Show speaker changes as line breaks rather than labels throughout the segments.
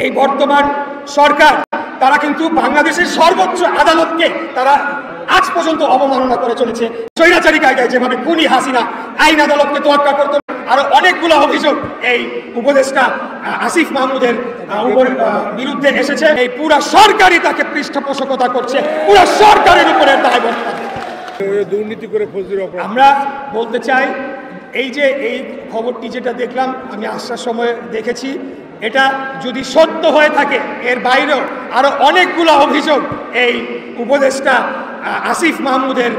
এই বর্তমান সরকার তারা কিন্তু বাংলাদেশের সর্বোচ্চ আদালতকে তারা আজ পর্যন্ত অবমাননা করে চলেছে। স্বৈরাচারী কায়দায় যেভাবে খুনি হাসিনা আইন আদালতকে তোয়াক্কা করত, আরো অনেকগুলো অভিযোগ এই উপদেষ্টা আসিফ মাহমুদের বিরুদ্ধে এসেছে। এই পুরা সরকারই তাকে পৃষ্ঠপোষকতা করছে, পুরা সরকারের উপরে দায়বদ্ধতা।
দুর্নীতি করে
আমরা বলতে চাই, এই যে এই খবরটি যেটা দেখলাম, আমি আসার সময় দেখেছি, এটা যদি সত্য হয়ে থাকে এর বাইরেও আরো অনেকগুলো অভিযোগ এই উপদেষ্টা আসিফ মাহমুদের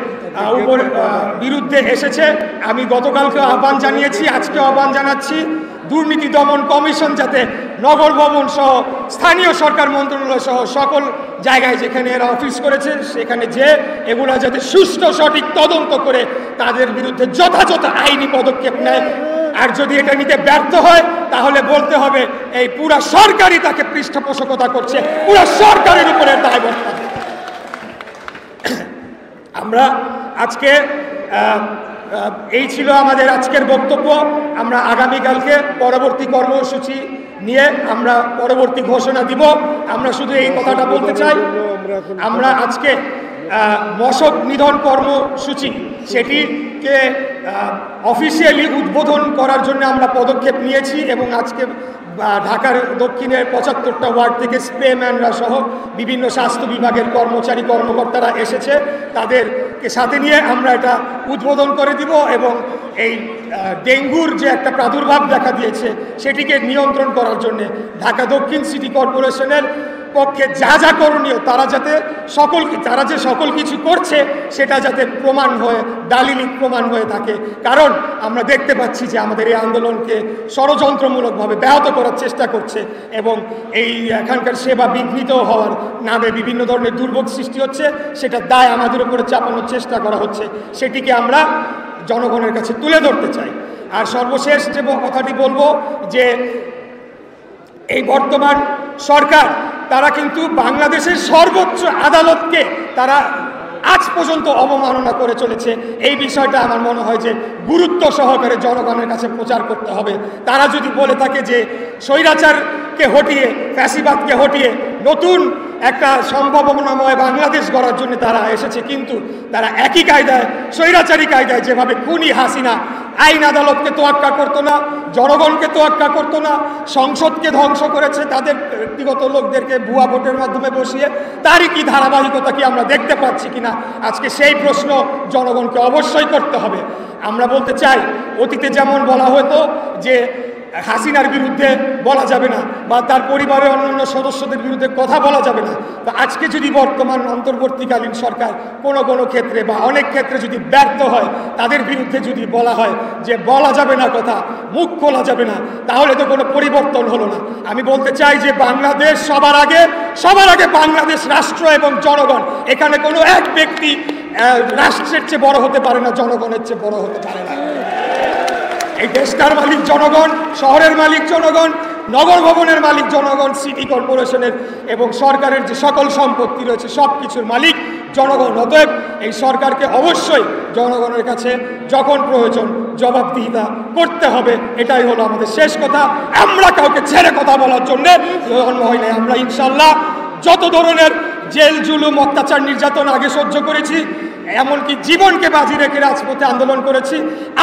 বিরুদ্ধে এসেছে। আমি গতকালকে আহ্বান জানিয়েছি, আজকে আহ্বান জানাচ্ছি, দুর্নীতি দমন কমিশন যাতে নগর ভবন সহ স্থানীয় সরকার মন্ত্রণালয় সহ সকল জায়গায় যেখানে এরা অফিস করেছে সেখানে যে এগুলা যাতে সুষ্ঠু সঠিক তদন্ত করে তাদের বিরুদ্ধে যথাযথ আইনি পদক্ষেপ নেয়। আর যদি এটা নিতে ব্যর্থ হয় তাহলে বলতে হবে এই পুরা সরকারই তাকে পৃষ্ঠপোষকতা করছে, পুরা সরকারের উপরে দায়বদ্ধতা। আমরা আজকে এই ছিল আমাদের আজকের বক্তব্য। আমরা আগামীকালকে পরবর্তী কর্মসূচি নিয়ে আমরা পরবর্তী ঘোষণা দিব। আমরা শুধু এই কথাটা বলতে চাই, আমরা আজকে মশক নিধন কর্মসূচি সেটিকে অফিসিয়ালি উদ্বোধন করার জন্য আমরা পদক্ষেপ নিয়েছি এবং আজকে ঢাকার দক্ষিণের ৭৫টা ওয়ার্ড থেকে স্প্রেম্যানরা সহ বিভিন্ন স্বাস্থ্য বিভাগের কর্মচারী কর্মকর্তারা এসেছে, তাদেরকে সাথে নিয়ে আমরা এটা উদ্বোধন করে দিব এবং এই ডেঙ্গুর যে একটা প্রাদুর্ভাব দেখা দিয়েছে সেটিকে নিয়ন্ত্রণ করার জন্য ঢাকা দক্ষিণ সিটি কর্পোরেশনের পক্ষে যা যা করণীয় তারা যে সকল কিছু করছে সেটা যাতে প্রমাণ হয়ে দালিলিক প্রমাণ হয়ে থাকে। কারণ আমরা দেখতে পাচ্ছি যে আমাদের এই আন্দোলনকে ষড়যন্ত্রমূলকভাবে ব্যাহত করার চেষ্টা করছে এবং এই এখানকার সেবা বিঘ্নিত হওয়ার নামে বিভিন্ন ধরনের দুর্ভোগ সৃষ্টি হচ্ছে, সেটা দায় আমাদের উপরে চাপানোর চেষ্টা করা হচ্ছে। সেটিকে আমরা জনগণের কাছে তুলে ধরতে চাই। আর সর্বশেষ যে কথাটি বলবো যে এই বর্তমান সরকার তারা কিন্তু বাংলাদেশের সর্বোচ্চ আদালতকে তারা আজ পর্যন্ত অবমাননা করে চলেছে। এই বিষয়টা আমার মনে হয় যে গুরুত্ব সহকারে জনগণের কাছে প্রচার করতে হবে। তারা যদি বলে থাকে যে স্বৈরাচারকে হটিয়ে, ফ্যাসিবাদকে হটিয়ে নতুন একটা সম্ভাবনাময় বাংলাদেশ গড়ার জন্য তারা এসেছে, কিন্তু তারা একই কায়দায় স্বৈরাচারী কায়দায় যেভাবে খুনি হাসিনা আইন আদালতকে তোয়াক্কা করতো না, জনগণকে তোয়াক্কা করতো না, সংসদকে ধ্বংস করেছে তাদের ব্যক্তিগত লোকদেরকে ভুয়া ভোটের মাধ্যমে বসিয়ে, তারই কি ধারাবাহিকতা কি আমরা দেখতে পাচ্ছি কিনা আজকে সেই প্রশ্ন জনগণকে অবশ্যই করতে হবে। আমরা বলতে চাই, অতীতে যেমন বলা হতো যে হাসিনার বিরুদ্ধে বলা যাবে না বা তার পরিবারের অন্যান্য সদস্যদের বিরুদ্ধে কথা বলা যাবে না, তো আজকে যদি বর্তমান অন্তর্বর্তীকালীন সরকার কোনো ক্ষেত্রে বা অনেক ক্ষেত্রে যদি ব্যর্থ হয়, তাদের বিরুদ্ধে যদি বলা হয় যে বলা যাবে না কথা, মুখ খোলা যাবে না, তাহলে তো কোনো পরিবর্তন হলো না। আমি বলতে চাই যে বাংলাদেশ সবার আগে বাংলাদেশ রাষ্ট্র এবং জনগণ। এখানে কোনো এক ব্যক্তি রাষ্ট্রের চেয়ে বড় হতে পারে না, জনগণের চেয়ে বড় হতে পারে না। এই দেশটার মালিক জনগণ, শহরের মালিক জনগণ, নগর ভবনের মালিক জনগণ, সিটি কর্পোরেশনের এবং সরকারের যে সকল সম্পত্তি রয়েছে সব কিছুর মালিক জনগণ। অতএব এই সরকারকে অবশ্যই জনগণের কাছে যখন প্রয়োজন জবাবদিহিতা করতে হবে। এটাই হলো আমাদের শেষ কথা। আমরা কাউকে ছেড়ে কথা বলার জন্য জন্ম হয় নাই। আমরা ইনশাল্লাহ যত ধরনের জেল জুলুম অত্যাচার নির্যাতন আগে সহ্য করেছি, এমনকি জীবনকে বাজি রেখে রাজপথে আন্দোলন করেছি,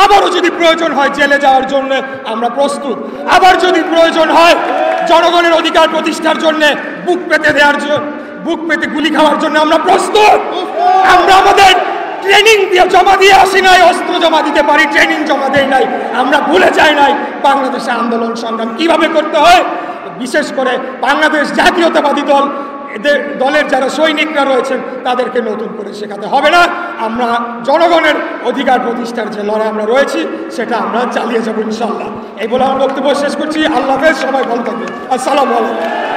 আবারও যদি প্রয়োজন হয় জেলে যাওয়ার জন্য আমরা প্রস্তুত। আবার যদি প্রয়োজন হয় জনগণের অধিকার প্রতিষ্ঠার জন্য বুক পেতে গুলি খাওয়ার জন্য আমরা প্রস্তুত। আমরা আমাদের ট্রেনিং দিয়ে জমা দিয়ে আসি নাই, অস্ত্র জমা দিতে পারি, ট্রেনিং জমা দেই নাই। আমরা ভুলে যাই নাই বাংলাদেশে আন্দোলন সংগ্রাম কিভাবে করতে হয়। বিশেষ করে বাংলাদেশ জাতীয়তাবাদী দলের যারা সৈনিকরা রয়েছেন তাদেরকে নতুন করে শেখাতে হবে না। আমরা জনগণের অধিকার প্রতিষ্ঠার যে লড়াই আমরা রয়েছি সেটা আমরা চালিয়ে যাবো ইনশাল্লাহ। এই বলে আমার বক্তব্য শেষ করছি। আল্লাহ হাফেজ, সবাই ভালো থাকবেন। আসসালামু আলাইকুম।